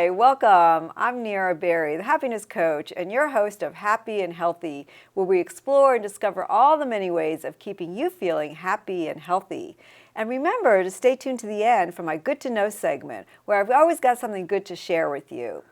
Hi, welcome. I'm Nira Berry, the happiness coach, and your host of Happy and Healthy, where we explore and discover all the many ways of keeping you feeling happy and healthy. And remember to stay tuned to the end for my Good to Know segment, where I've always got something good to share with you.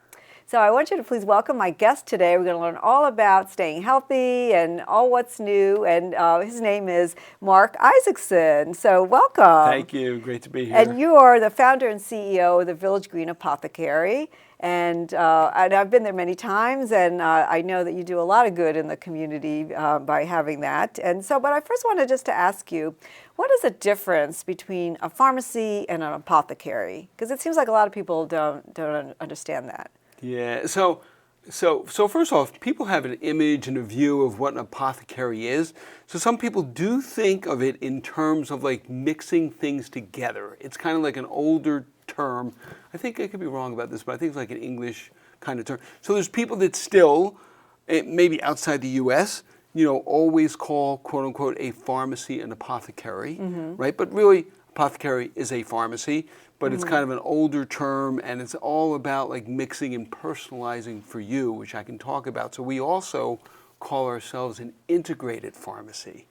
So I want you to please welcome my guest today. We're going to learn all about staying healthy and all what's new. And his name is Marc Isaacson. So welcome. Thank you. Great to be here. And you are the founder and CEO of the Village Green Apothecary. And I've been there many times, and I know that you do a lot of good in the community by having that. And so, but I first wanted just to ask you, what is the difference between a pharmacy and an apothecary? Because it seems like a lot of people don't understand that. Yeah. So first off, people have an image and a view of what an apothecary is. So some people do think of it in terms of like mixing things together. It's kind of like an older term. I think I could be wrong about this, but I think it's like an English kind of term. So there's people that still, maybe outside the U.S., always call, quote unquote, a pharmacy an apothecary, right? But really, apothecary is a pharmacy, but it's kind of an older term, and it's all about like mixing and personalizing for you, which I can talk about. So we also call ourselves an integrated pharmacy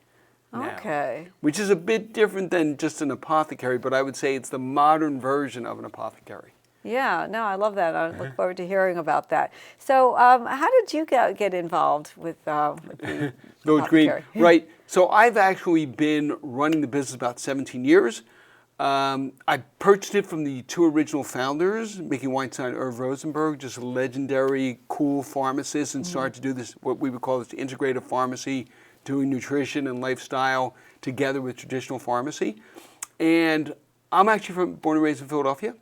now, Okay. which is a bit different than just an apothecary, but I would say it's the modern version of an apothecary. Yeah, no, I love that. I look forward to hearing about that. So how did you get involved with the Village Green, apothecary? right. So I've actually been running the business about 17 years. I purchased it from the two original founders, Mickey Weinstein and Irv Rosenberg, just legendary, cool pharmacists, and started to do this, what we would call this integrative pharmacy, doing nutrition and lifestyle together with traditional pharmacy. And I'm actually born and raised in Philadelphia.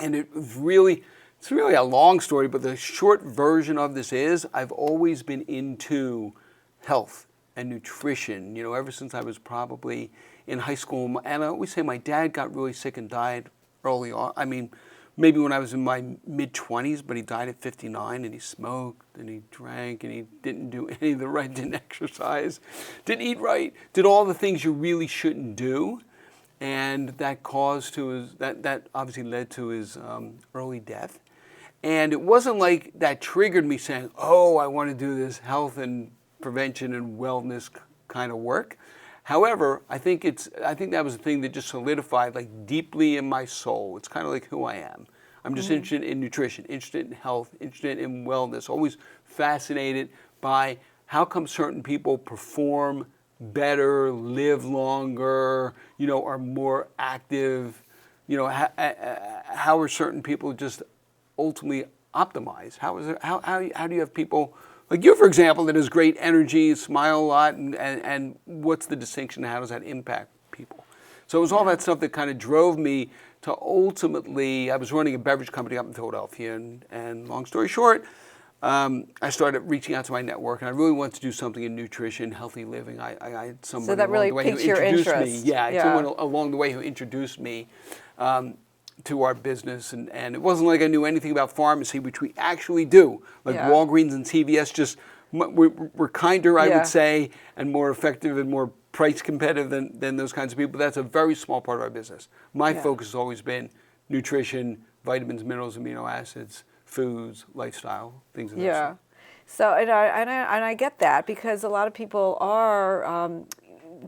And it's really a long story, but the short version of this is I've always been into health and nutrition, ever since I was probably in high school. And I always say my dad got really sick and died early on. I mean, maybe when I was in my mid-20s, but he died at 59, and he smoked, and he drank, and he didn't do any of the right, didn't exercise, didn't eat right, did all the things you really shouldn't do. And that that obviously led to his early death. And it wasn't like that triggered me saying, oh, I want to do this health and prevention and wellness kind of work. However, I think that was the thing that just solidified like deeply in my soul. It's kind of like who I am. I'm just interested in nutrition, interested in health, interested in wellness, always fascinated by how come certain people perform better, live longer, are more active, how are certain people just ultimately optimized? How do you have people like you, for example, that has great energy, smile a lot, and what's the distinction? How does that impact people? So it was all that stuff that kind of drove me to ultimately, I was running a beverage company up in Philadelphia, and long story short, I started reaching out to my network, and I really wanted to do something in nutrition, healthy living. I had someone So that really piqued your interest. me. Yeah, someone along the way who introduced me to our business, and it wasn't like I knew anything about pharmacy, which we actually do. Like Walgreens and CVS, we're kinder, I would say, and more effective and more price competitive than those kinds of people. That's a very small part of our business. My focus has always been nutrition, vitamins, minerals, amino acids, foods, lifestyle, things of that sort. So and I get that, because a lot of people are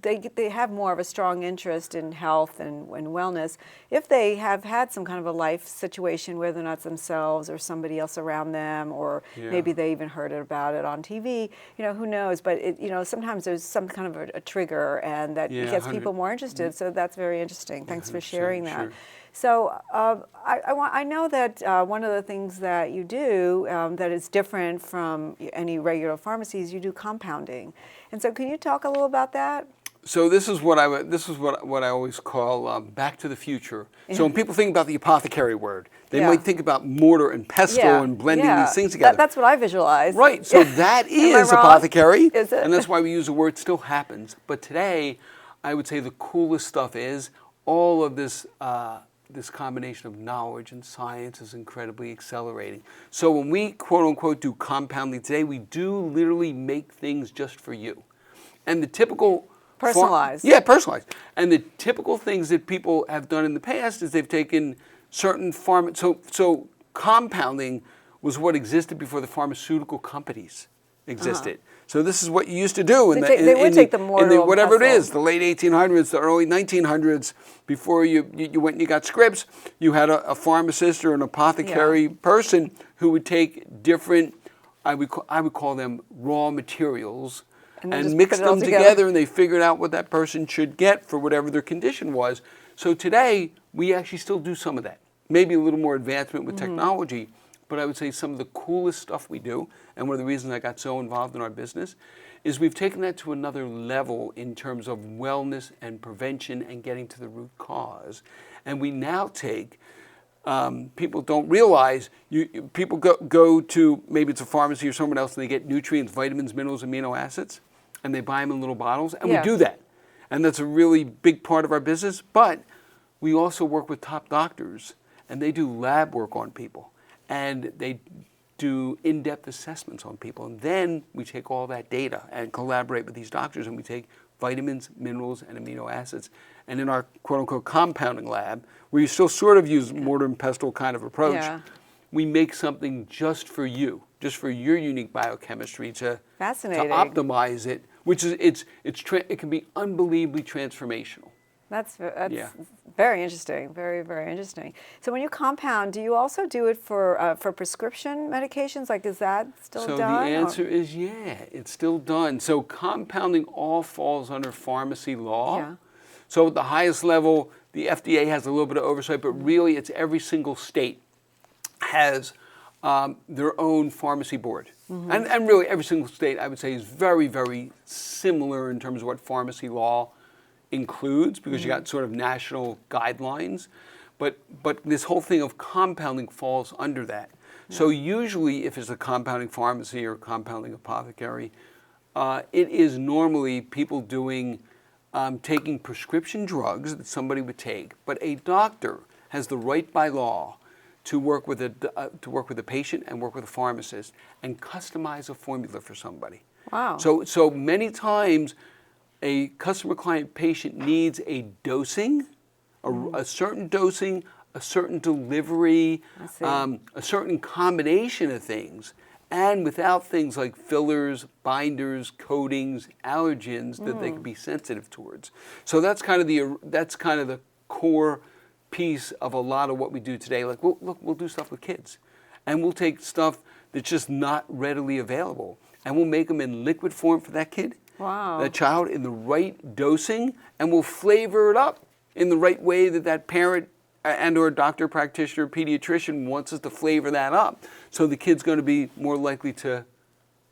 they have more of a strong interest in health and wellness if they have had some kind of a life situation, whether or not it's themselves or somebody else around them, or maybe they even heard about it on TV. Who knows? But sometimes there's some kind of a trigger, and that gets people more interested. So that's very interesting. Thanks for sharing that. Sure. So I know that one of the things that you do that is different from any regular pharmacies, you do compounding. And so can you talk a little about that? So this is what I always call back to the future. So when people think about the apothecary word, they might think about mortar and pestle and blending these things together. That's what I visualize. Right. So that is apothecary, Is it? and that's why we use the word. Still happens. But today, I would say the coolest stuff is all of this. This combination of knowledge and science is incredibly accelerating. So when we quote unquote do compounding today, we do literally make things just for you. And the typical personalized. Personalized. And the typical things that people have done in the past is they've taken certain so compounding was what existed before the pharmaceutical companies existed. So this is what you used to do in They would take the mortar whatever it pestle. is, the late 1800s, the early 1900s. Before you went and you got scripts, you had a pharmacist or an apothecary person who would take different, I would call them raw materials, and mix them together, and they figured out what that person should get for whatever their condition was. So today, we actually still do some of that. Maybe a little more advancement with technology, but I would say some of the coolest stuff we do, and one of the reasons I got so involved in our business, is we've taken that to another level in terms of wellness and prevention and getting to the root cause. And we now take, people don't realize, people go to, maybe it's a pharmacy or someone else, and they get nutrients, vitamins, minerals, amino acids, and they buy them in little bottles, and we do that. And that's a really big part of our business, but we also work with top doctors, and they do lab work on people, and they do in-depth assessments on people. And then we take all that data and collaborate with these doctors, and we take vitamins, minerals, and amino acids. And in our quote-unquote compounding lab, where you still sort of use mortar and pestle kind of approach, we make something just for you, just for your unique biochemistry to optimize it, which is it can be unbelievably transformational. That's very interesting, very, very interesting. So when you compound, do you also do it for prescription medications? Like, is that still done? So the answer is it's still done. So compounding all falls under pharmacy law. Yeah. So at the highest level, the FDA has a little bit of oversight, but really it's every single state has their own pharmacy board. And really every single state, I would say, is very, very similar in terms of what pharmacy law includes, because you got sort of national guidelines, but this whole thing of compounding falls under that. So usually if it's a compounding pharmacy or compounding apothecary, it is normally people doing, taking prescription drugs that somebody would take, but a doctor has the right by law to work with a patient and work with a pharmacist and customize a formula for somebody. Wow. So many times, a customer, client, patient needs a dosing, a certain dosing, a certain delivery, a certain combination of things, and without things like fillers, binders, coatings, allergens that they can be sensitive towards. So that's kind of the core piece of a lot of what we do today. Like, we'll do stuff with kids, and we'll take stuff that's just not readily available, and we'll make them in liquid form for that kid. Wow. That child in the right dosing, and we'll flavor it up in the right way that parent and or doctor, practitioner, pediatrician wants us to flavor that up. So the kid's going to be more likely to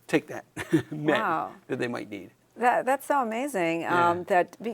take that med that they might need. That's so amazing.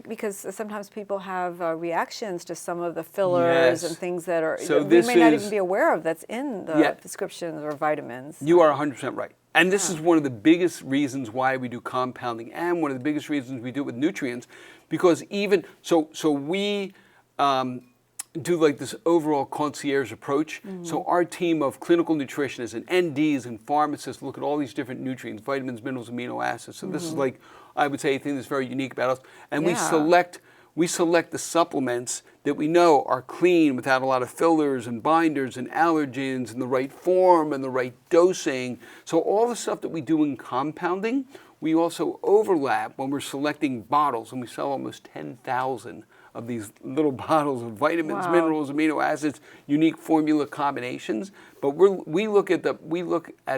Because sometimes people have reactions to some of the fillers and things that are we may not even be aware of that's in the prescriptions or vitamins. You are 100% right. And this is one of the biggest reasons why we do compounding, and one of the biggest reasons we do it with nutrients, because even so we do like this overall concierge approach. So our team of clinical nutritionists and NDs and pharmacists look at all these different nutrients, vitamins, minerals, amino acids. So this is like, I would say, a thing that's very unique about us. And we select the supplements that we know are clean without a lot of fillers and binders and allergens, in the right form and the right dosing. So all the stuff that we do in compounding, we also overlap when we're selecting bottles, and we sell almost 10,000 of these little bottles of vitamins, minerals, amino acids, unique formula combinations. But we look at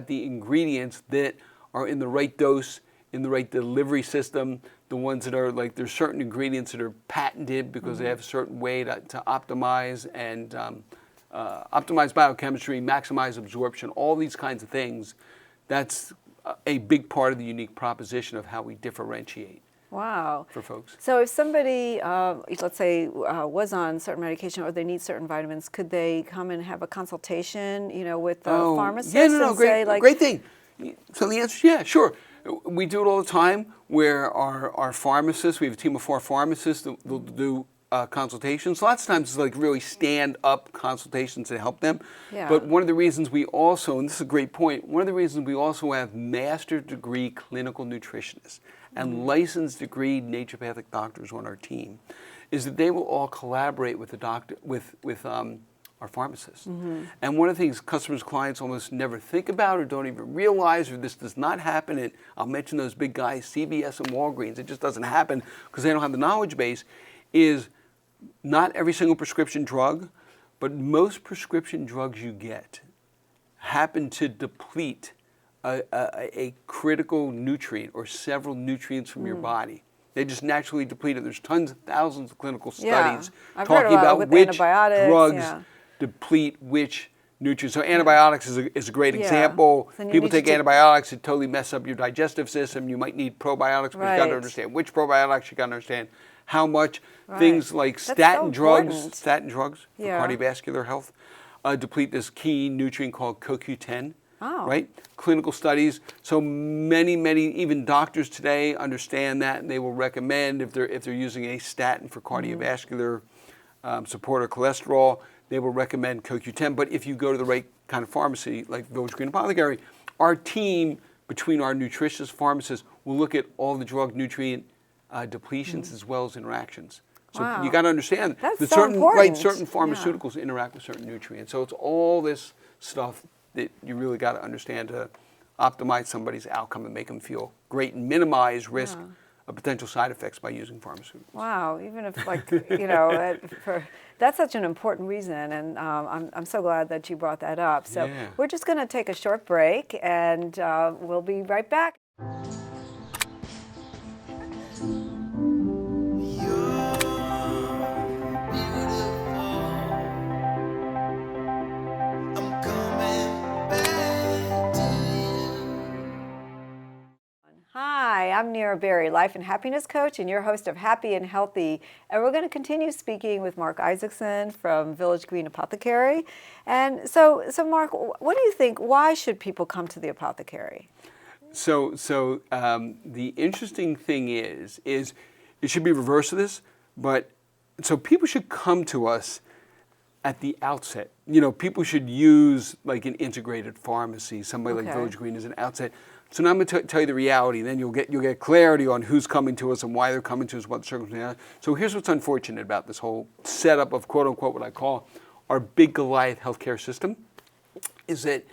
the ingredients that are in the right dose, in the right delivery system, the ones that are like, there's certain ingredients that are patented because they have a certain way to optimize and optimize biochemistry, maximize absorption, all these kinds of things. That's a big part of the unique proposition of how we differentiate. Wow. For folks. So if somebody, let's say, was on certain medication or they need certain vitamins, could they come and have a consultation, with the pharmacist? Great thing. So the answer is yeah, sure. We do it all the time where our pharmacists, we have a team of 4 pharmacists that will do consultations. Lots of times it's like really stand-up consultations to help them. Yeah. But one of the reasons we also, and this is a great point, one of the reasons we also have master's degree clinical nutritionists and licensed degree naturopathic doctors on our team is that they will all collaborate with the doctor, with are pharmacists. And one of the things customers, clients almost never think about or don't even realize, or this does not happen, and I'll mention those big guys, CVS and Walgreens, it just doesn't happen because they don't have the knowledge base, is not every single prescription drug, but most prescription drugs you get happen to deplete a critical nutrient or several nutrients from your body. They just naturally deplete it. There's tons of thousands of clinical studies talking about which drugs deplete which nutrients. So antibiotics is a great example. People take antibiotics, it totally messes up your digestive system. You might need probiotics, but you got to understand which probiotics, you got to understand how much. Things like statin drugs for cardiovascular health deplete this key nutrient called CoQ10. Right? Clinical studies. So many, even doctors today understand that, and they will recommend if they're using a statin for cardiovascular support or cholesterol, they will recommend CoQ10. But if you go to the right kind of pharmacy, like Village Green Apothecary, our team, between our nutritionists, pharmacists, will look at all the drug nutrient depletions as well as interactions. So you got to understand that certain pharmaceuticals interact with certain nutrients. So it's all this stuff that you really got to understand to optimize somebody's outcome and make them feel great and minimize risk of potential side effects by using pharmaceuticals. Wow, even if that's such an important reason, and I'm so glad that you brought that up. So we're just going to take a short break, and we'll be right back. Hi, I'm Nira Berry, life and happiness coach and your host of Happy and Healthy. And we're going to continue speaking with Marc Isaacson from Village Green Apothecary. And so Marc, what do you think? Why should people come to the apothecary? So the interesting thing is it should be reverse of this, but so people should come to us at the outset. You know, people should use like an integrated pharmacy, somebody like Village Green as an outset. So now I'm going to tell you the reality, and then you'll get clarity on who's coming to us and why they're coming to us, what the circumstances are. So here's what's unfortunate about this whole setup of quote unquote what I call our big Goliath healthcare system, is that,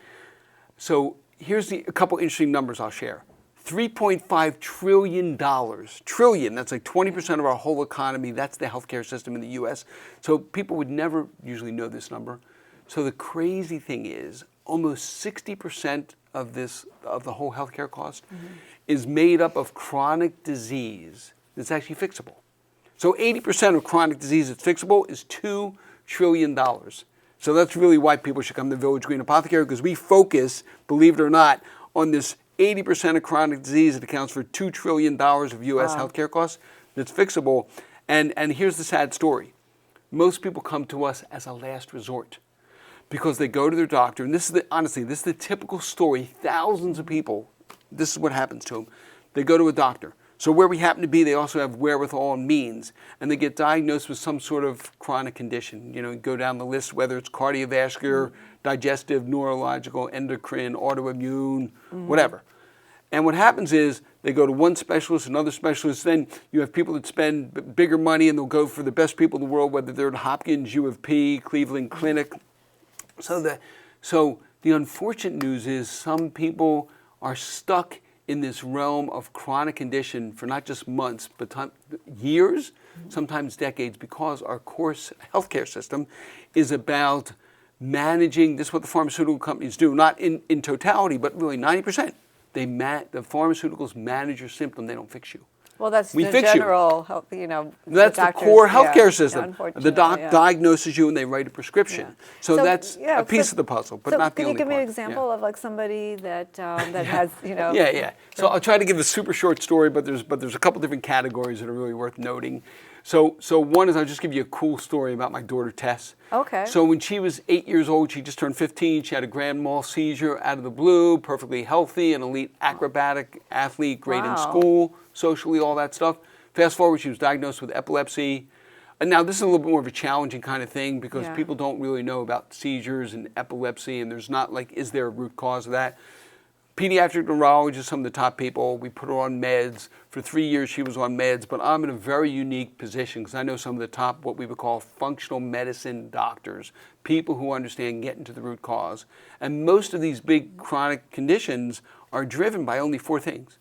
so here's a couple interesting numbers I'll share. $3.5 trillion, that's like 20% of our whole economy, that's the healthcare system in the US. So people would never usually know this number. So the crazy thing is, almost 60% of the whole healthcare cost is made up of chronic disease that's actually fixable. So 80% of chronic disease that's fixable is $2 trillion. So that's really why people should come to Village Green Apothecary, because we focus, believe it or not, on this 80% of chronic disease that accounts for $2 trillion of U.S. healthcare costs that's fixable. And here's the sad story. Most people come to us as a last resort, because they go to their doctor, and this is honestly, this is the typical story. Thousands of people, this is what happens to them. They go to a doctor. So where we happen to be, they also have wherewithal and means, and they get diagnosed with some sort of chronic condition. You know, go down the list, whether it's cardiovascular, digestive, neurological, endocrine, autoimmune, whatever. And what happens is they go to one specialist, another specialist, then you have people that spend bigger money and they'll go for the best people in the world, whether they're at Hopkins, U of P, Cleveland Clinic. So the unfortunate news is some people are stuck in this realm of chronic condition for not just months, but years, sometimes decades, because our core healthcare system is about managing, this is what the pharmaceutical companies do, not in totality, but really 90%. The pharmaceuticals manage your symptom, they don't fix you. Well, that's the general health, That's the core healthcare system. The doc diagnoses you and they write a prescription. So that's a piece of the puzzle, but not the only part. Can you give me an example of like somebody that has, So I'll try to give a super short story, but there's a couple different categories that are really worth noting. So one is, I'll just give you a cool story about my daughter Tess. Okay. So when she was 8 years old, she just turned 15. She had a grand mal seizure out of the blue, perfectly healthy, an elite acrobatic athlete, great in school, socially, all that stuff. Fast forward, she was diagnosed with epilepsy. And now this is a little bit more of a challenging kind of thing, because people don't really know about seizures and epilepsy, and there's not like, is there a root cause of that? pediatric neurologist, some of the top people. We put her on meds. For 3 years, she was on meds. But I'm in a very unique position because I know some of the top, what we would call functional medicine doctors, people who understand getting to the root cause. And most of these big chronic conditions are driven by only 4 things.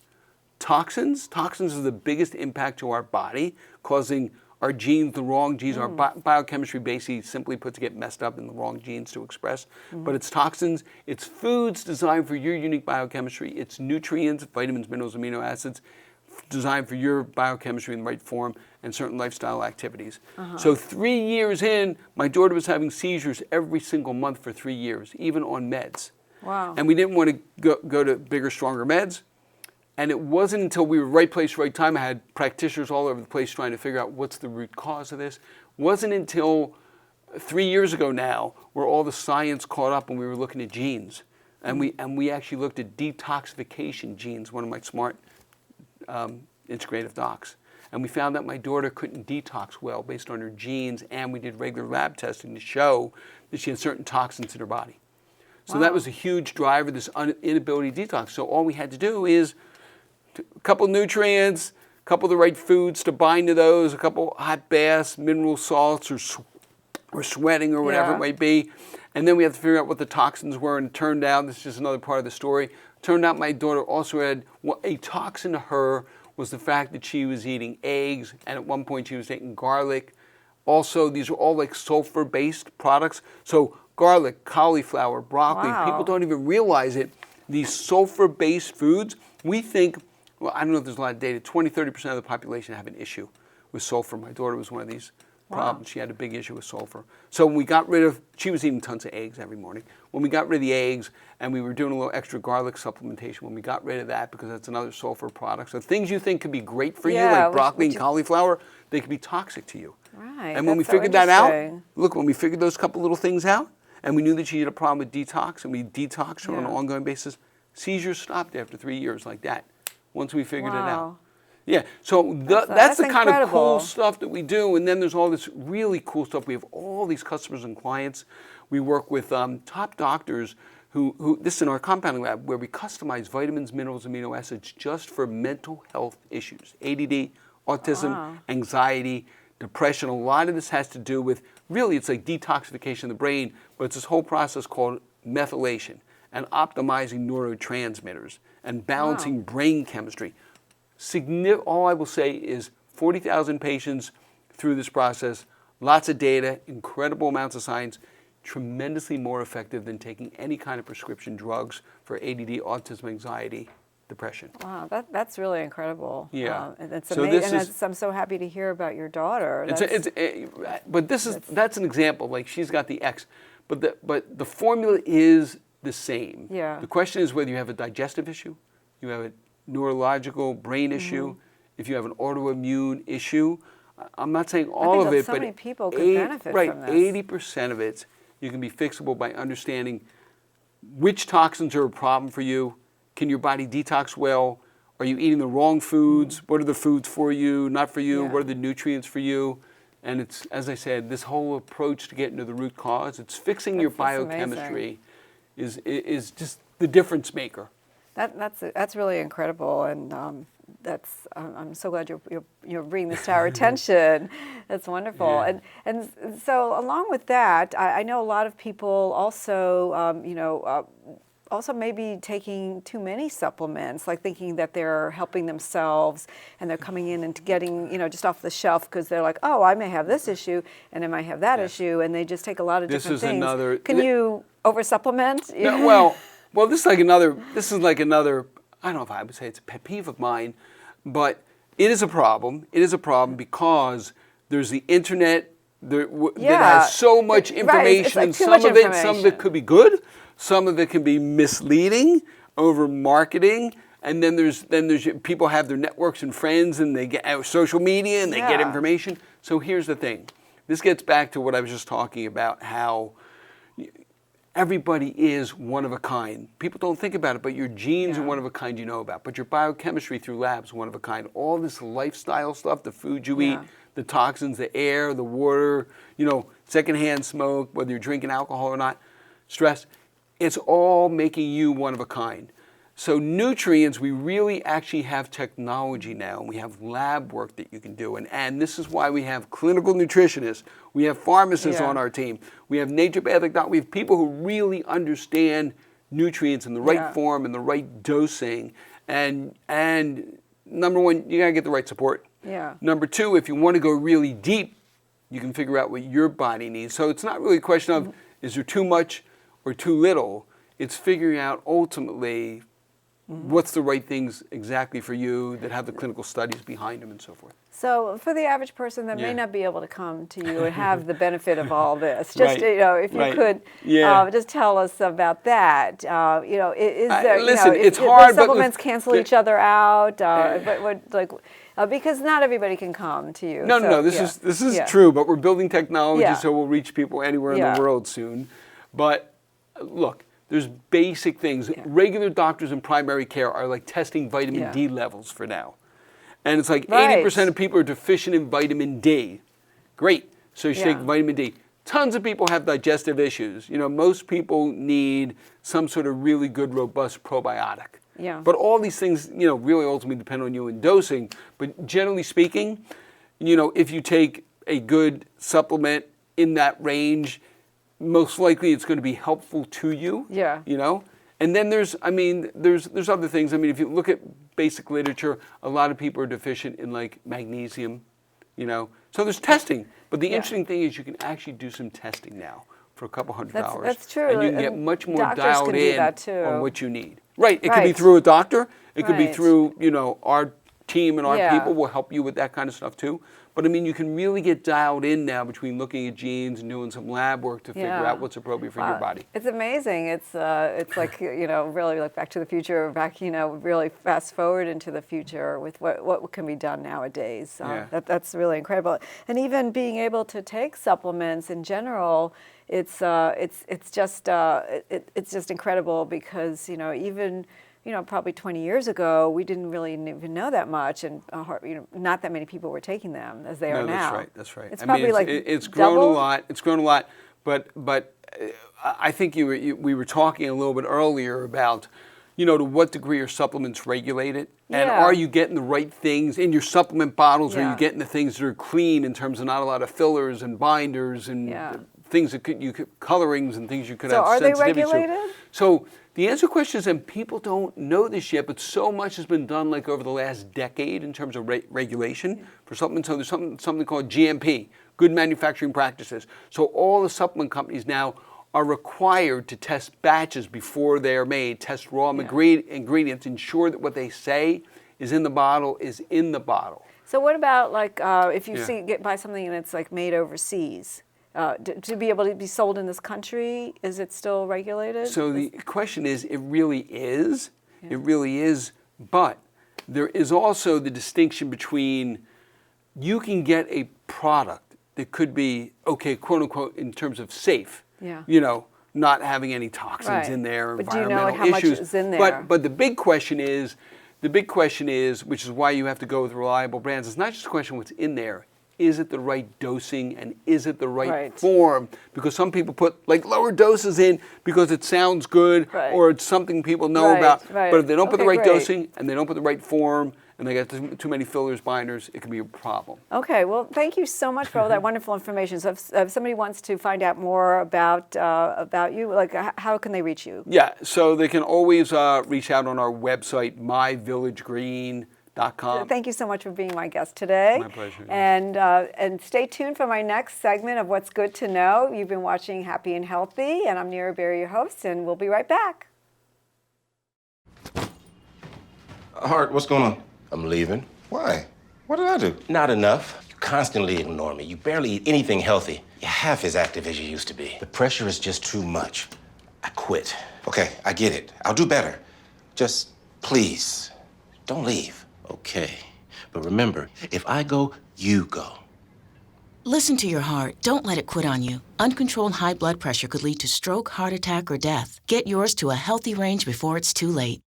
Toxins. Toxins is the biggest impact to our body, causing our genes, the wrong genes, our biochemistry basically simply put to get messed up and the wrong genes to express. But it's toxins, it's foods designed for your unique biochemistry, it's nutrients, vitamins, minerals, amino acids, designed for your biochemistry in the right form, and certain lifestyle activities. So 3 years in, my daughter was having seizures every single month for 3 years, even on meds. Wow. And we didn't want to go to bigger, stronger meds. And it wasn't until we were right place, right time. I had practitioners all over the place trying to figure out what's the root cause of this. Wasn't until 3 years ago now where all the science caught up and we were looking at genes. And we actually looked at detoxification genes, one of my smart integrative docs. And we found that my daughter couldn't detox well based on her genes, and we did regular lab testing to show that she had certain toxins in her body. So that was a huge driver, this inability to detox. So all we had to do is a couple nutrients, a couple of the right foods to bind to those, a couple hot baths, mineral salts, or sweating, or whatever it might be. And then we have to figure out what the toxins were. And it turned out, this is just another part of the story, turned out my daughter also had a toxin to her was the fact that she was eating eggs, and at one point she was eating garlic. Also, these are all like sulfur-based products. So garlic, cauliflower, broccoli, people don't even realize it. These sulfur-based foods, we think, well, I don't know if there's a lot of data, 20-30% of the population have an issue with sulfur. My daughter was one of these problems. She had a big issue with sulfur. So when we got rid of, she was eating tons of eggs every morning. When we got rid of the eggs and we were doing a little extra garlic supplementation, when we got rid of that, because that's another sulfur product. So things you think could be great for you, like broccoli and cauliflower, they could be toxic to you. Right. And when we figured that out, look, when we figured those couple little things out, and we knew that she had a problem with detox, and we detoxed her on an ongoing basis, seizures stopped after 3 years like that, once we figured it out. Yeah, so that's the kind of cool stuff that we do. And then there's all this really cool stuff. We have all these customers and clients. We work with top doctors who this is in our compounding lab, where we customize vitamins, minerals, amino acids just for mental health issues. ADD, autism, anxiety, depression. A lot of this has to do with, really, it's like detoxification of the brain, but it's this whole process called methylation and optimizing neurotransmitters and balancing brain chemistry. All I will say is 40,000 patients through this process, lots of data, incredible amounts of science, tremendously more effective than taking any kind of prescription drugs for ADD, autism, anxiety, depression. Wow, that's really incredible. Yeah. And it's So amazing. I'm so happy to hear about your daughter. But that's an example. Like, she's got the X, but the formula is the same. Yeah. The question is whether you have a digestive issue, you have a neurological brain issue, if you have an autoimmune issue. I'm not saying all of it, so but many people could benefit from this. 80% of it you can be fixable by understanding which toxins are a problem for you. Can your body detox well? Are you eating the wrong foods? What are the foods for you, not for you? What are the nutrients for you? And it's, as I said, this whole approach to getting to the root cause, it's fixing your biochemistry is just the difference maker. That's really incredible, and I'm so glad you're bringing this to our attention. That's wonderful. Yeah. And so along with that, I know a lot of people also also maybe taking too many supplements, like thinking that they're helping themselves, and they're coming in and getting just off the shelf because they're like, oh, I may have this issue and I might have that issue, and they just take a lot of different things. Can you over supplement? No, well, this is like another, I don't know if I would say it's a pet peeve of mine, but it is a problem. It is a problem because there's the internet that has so much information, like and some of it could be good, some of it can be misleading, over marketing, and then there's people have their networks and friends, and they get social media and they get information. So here's the thing. This gets back to what I was just talking about, how everybody is one of a kind. People don't think about it, but your genes are one of a kind you know about. But your biochemistry through labs is one of a kind. All this lifestyle stuff, the food you eat, the toxins, the air, the water, secondhand smoke, whether you're drinking alcohol or not, stress, it's all making you one of a kind. So nutrients, we really actually have technology now, and we have lab work that you can do. And this is why we have clinical nutritionists, we have pharmacists on our team, we have naturopathic doctors, we have people who really understand nutrients in the right form and the right dosing. And number one, you gotta get the right support. Yeah. Number two, if you want to go really deep, you can figure out what your body needs. So it's not really a question of is there too much or too little. It's figuring out ultimately what's the right things exactly for you that have the clinical studies behind them and so forth. So for the average person that may not be able to come to you and have the benefit of all this, just if you could just tell us about that. Is there, listen, it's hard, the supplements cancel each other out? Because not everybody can come to you. No. This is true, but we're building technology so we'll reach people anywhere in the world soon. But look, there's basic things. Regular doctors in primary care are like testing vitamin D levels for now. And it's like 80% of people are deficient in vitamin D. Great. So you should take vitamin D. Tons of people have digestive issues. Most people need some sort of really good, robust probiotic. Yeah. But all these things, really ultimately depend on you in dosing. But generally speaking, if you take a good supplement in that range, most likely it's going to be helpful to you. Yeah. And then there's other things. If you look at basic literature, a lot of people are deficient in like magnesium, So there's testing. But the interesting thing is you can actually do some testing now for a couple $100. That's true. And you can get much more dialed in on what you need. Right. It could be through a doctor. It could be through, our team and our people will help you with that kind of stuff too. But you can really get dialed in now between looking at genes and doing some lab work to figure out what's appropriate for your body. It's amazing. It's like really like Back to the Future. Really fast forward into the future with what can be done nowadays. That's really incredible. And even being able to take supplements in general, it's just incredible because even. Probably 20 years ago, we didn't really even know that much, and not that many people were taking them as they are now. That's right. It's probably it's grown a lot. It's grown a lot, but I think we were talking a little bit earlier about, to what degree are supplements regulated, and are you getting the right things in your supplement bottles? Are you getting the things that are clean in terms of not a lot of fillers and binders and things that colorings and things you could have sensitivity to? So are they regulated? So the answer to the question is, and people don't know this yet, but so much has been done like over the last decade in terms of regulation for supplements. So there's something called GMP, Good Manufacturing Practices. So all the supplement companies now are required to test batches before they are made, test raw ingredients, ensure that what they say is in the bottle is in the bottle. So what about if you buy something and it's like made overseas? To be able to be sold in this country, is it still regulated? So the question is, it really is. It really is. But there is also the distinction between you can get a product that could be, quote unquote, in terms of safe. Not having any toxins in there, but environmental do you know how issues. much is in there? But the big question is, which is why you have to go with reliable brands. It's not just a question of what's in there. Is it the right dosing and is it the right form? Because some people put like lower doses in because it sounds good or it's something people know about. But if they don't put the right dosing and they don't put the right form and they got too many fillers, binders, it can be a problem. Okay, well, thank you so much for all that wonderful information. So if somebody wants to find out more about you, how can they reach you? Yeah, so they can always reach out on our website, myvillagegreen.com. Thank you so much for being my guest today. My pleasure. And stay tuned for my next segment of What's Good to Know. You've been watching Happy and Healthy, and I'm Nira Berry, your host, and we'll be right back. Hart, what's going on? I'm leaving. Why? What did I do? Not enough. You constantly ignore me. You barely eat anything healthy. You're half as active as you used to be. The pressure is just too much. I quit. Okay, I get it. I'll do better. Just please, don't leave. Okay, but remember, if I go, you go. Listen to your heart. Don't let it quit on you. Uncontrolled high blood pressure could lead to stroke, heart attack, or death. Get yours to a healthy range before it's too late.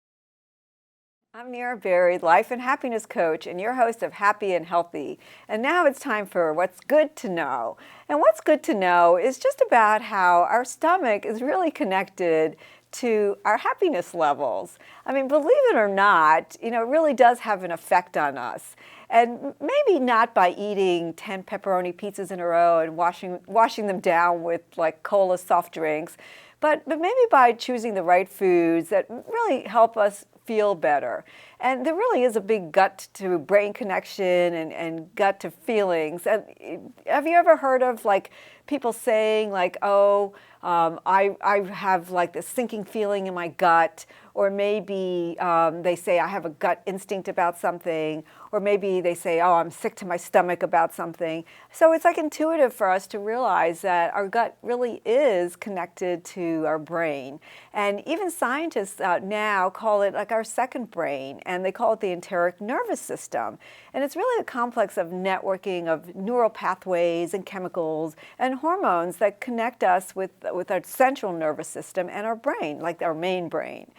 I'm Nira Berry, life and happiness coach, and your host of Happy and Healthy. And now it's time for What's Good to Know. And what's good to know is just about how our stomach is really connected to our happiness levels. I mean, believe it or not, it really does have an effect on us. And maybe not by eating 10 pepperoni pizzas in a row and washing them down with like cola soft drinks, but maybe by choosing the right foods that really help us feel better. And there really is a big gut to brain connection and gut to feelings. And have you ever heard of like people saying like, oh, I have like this sinking feeling in my gut, or maybe they say I have a gut instinct about something, or maybe they say, oh, I'm sick to my stomach about something. So it's like intuitive for us to realize that our gut really is connected to our brain. And even scientists now call it like our second brain, and they call it the enteric nervous system. And it's really a complex of networking of neural pathways and chemicals and hormones that connect us with our central nervous system and our brain, like our main brain.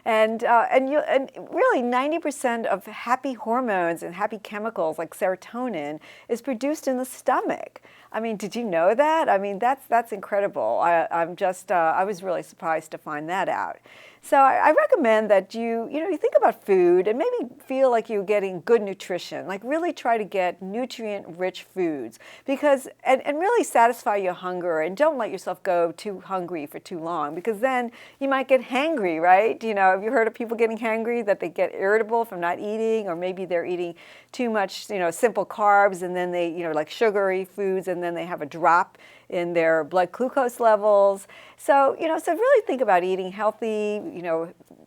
And really 90% of happy hormones and happy chemicals like serotonin is produced in the stomach. I mean, did you know that? I mean, that's incredible. I was really surprised to find that out. So I recommend that you think about food and maybe feel like you're getting good nutrition, like really try to get nutrient-rich foods because and really satisfy your hunger, and don't let yourself go too hungry for too long, because then you might get hangry, right? Have you heard of people getting hangry, that they get irritable from not eating, or maybe they're eating too much, simple carbs, and then they, like sugary foods, and then they have a drop in their blood glucose levels. So, so really think about eating healthy,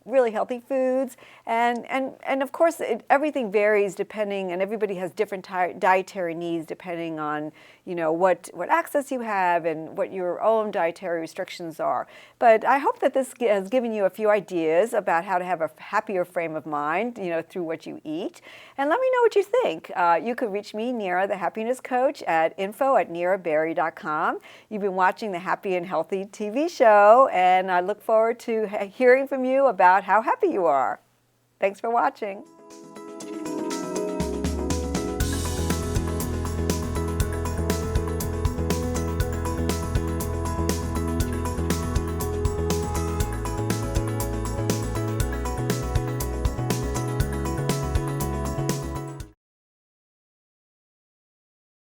really healthy foods. And of course, everything varies depending, and everybody has different dietary needs depending on, what access you have and what your own dietary restrictions are. But I hope that this has given you a few ideas about how to have a happier frame of mind, through what you eat. And let me know what you think. You could reach me, Nira, the Happiness Coach, at info@niraberry.com. You've been watching the Happy and Healthy TV show, and I look forward to hearing from you about how happy you are. Thanks for watching.